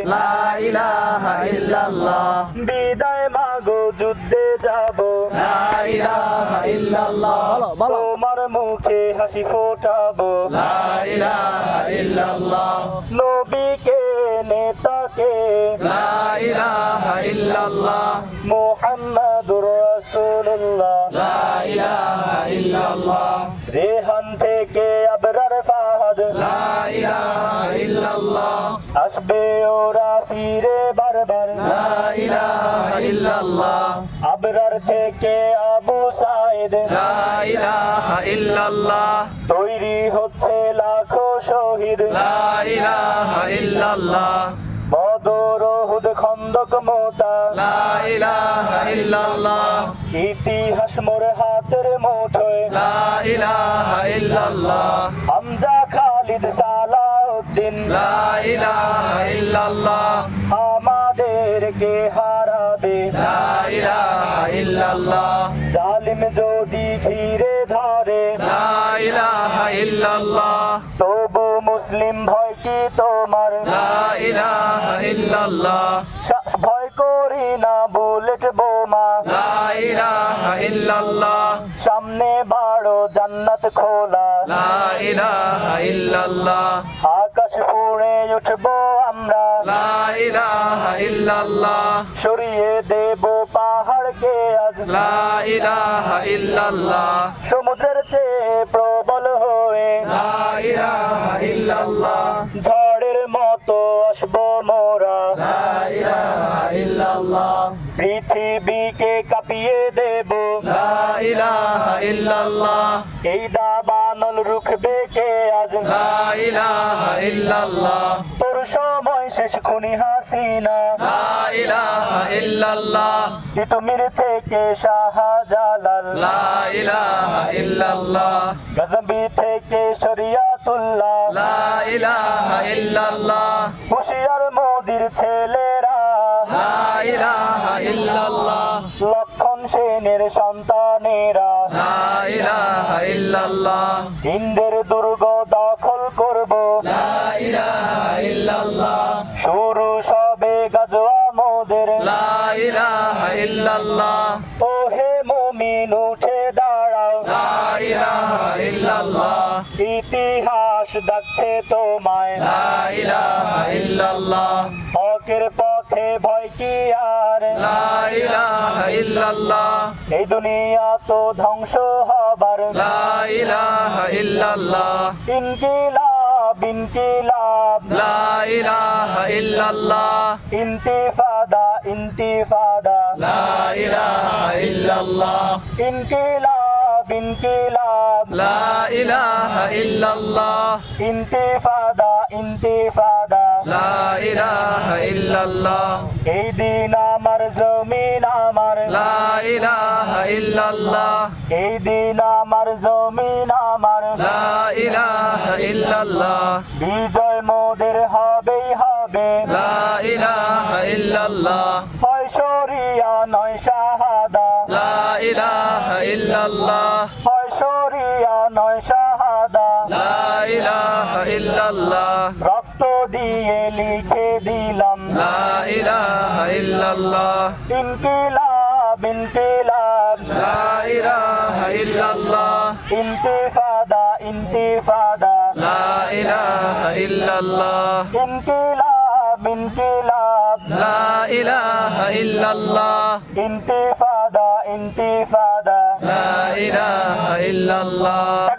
লা ইলাহা ইল্লাল্লাহ বিদায় মাগো যুদ্ধে যাব লা ইলাহা ইল্লাল্লাহ তোমার মুখে হাসি ফোটাবো লা ইলাহা ইল্লাল্লাহ নবীকে নেতাকে লা ইলাহা ইল্লাল্লাহ মুহাম্মাদুর রাসূলুল্লাহ লা ইলাহা ইল্লাল্লাহ রেহান থেকে আবরার ফাহাদ লা ইলাহা ইল্লাল্লাহ আসবে ওরা ফিরে বারবার লা ইলাহা ইল্লাল্লাহ আবরার থেকে আবু সাইদ লা ইলাহা ইল্লাল্লাহ তৈরি হচ্ছে লাখো শহীদ লা ইলাহা ইল্লাল্লাহ বদর উহুদ খন্দক মোতা লা ইলাহা ইল্লাল্লাহ ইতিহাস মোর হাতের মুঠোয় লা ইলাহা ইল্লাল্লাহ হামজা খালিদ সালাউদ্দিন লা ইলাহা ইল্লাল্লাহ আমাদেরকে হারাবে লা ইলাহা ইল্লাল্লাহ জালিম যদি ঘিরে ধরে লা ইলাহা ইল্লাল্লাহ তবু মুসলিম ভয় কি তোমার লা ইলাহা ইল্লাল্লাহ ভয় করি না বুলেট বোমা লা ইলাহা ইল্লাল্লাহ সামনে বাড়ো জান্নাত খোলা লা ইলাহা ইল্লাল্লাহ আকাশ ফুঁড়ে উঠবো আমরা লা ইলাহা ইল্লাল্লাহ সরিয়ে দেব পাহাড়কে আজ লা ইলাহা ইল্লাল্লাহ সমুদ্রের চেয়ে প্রবল হয়ে লা ইলাহা ইল্লাল্লাহ ঝড়ের মতো আসবো মোরা লা ইলাহা ইল্লাল্লাহ পৃথিবীকে কাঁপিয়ে দেব লা ইলাহা ইল্লাল্লাহ এই দাবানল রুখবে কে আজ লা ইলাহা ইল্লাল্লাহ তোর সময় শেষ খুনি হাসিনা লা ইলাহা ইল্লাল্লাহ তিতুমির থেকে শাহজালাল লা ইলাহা ইল্লাল্লাহ গজবি থেকে শরিয়াতুল্লাহ লা ইলাহা ইল্লাল্লাহ হুশিয়ার মোদির ছেলেরা লা ইলাহা ইল্লাল্লাহ লক্ষণ সেনের সন্তানেরা লা ইলাহা ইল্লাল্লাহ হিন্দের দুর্গ দখল করব লা ইলাহা ইল্লাল্লাহ শুরু সবে গাজওয়া মোদের লা ইলাহা ইল্লাল্লাহ ও হে মুমিন উঠে দাঁড়াও লা ইলাহা ইল্লাল্লাহ ইতিহাস ডাকছে তোমায় লা ইলাহা ইল্লাল্লাহ হকের পথে ভয় কি আর লা ইলাহা ইল্লাল্লাহ এই দুনিয়া তো ধ্বংস হবার লা ইলাহা ইল্লাল্লাহ ইনকিলাব ইনকিলাব লা ইলাহা ইল্লাল্লাহ ইন্তিফাদা ইন্তিফাদা লা ইলাহা ইল্লাল্লাহ ইনকিলাব ইনকিলাব লা ইলাহা ইল্লাল্লাহ ইন্তিফাদা ইন্তিফাদা লা ইলাহা ইল্লাল্লাহ এই দিন আমার জমিন আমার লা ইলাহা ইল্লাল্লাহ এই দিন আমার জমিন আমার লা ইলাহা ইল্লাল্লাহ বিজয় মোদের হবেই হবে লা ইলাহা ইল্লাল্লাহ হয় শরিয়া নয় শাহাদা লা ইলাহা ইল্লাল্লাহ হয় শরিয়া নয় শাহাদা লা ইলাহা ইল্লাল্লাহ রক্ত দিয়ে লিখে দিলাম লা ইলাহা ইল্লাল্লাহ ইনকিলাব ইনকিলাব লা ইলাহা ইল্লাল্লাহ ইন্তিফাদা ইন্তিফাদা লা ইলাহা ইল্লাল্লাহ ইনকিলাব ইনকিলাব লা ইলাহা ইল্লাল্লাহ ইন্তিফাদা ইন্তিফাদা লা ইলাহা ইল্লাল্লাহ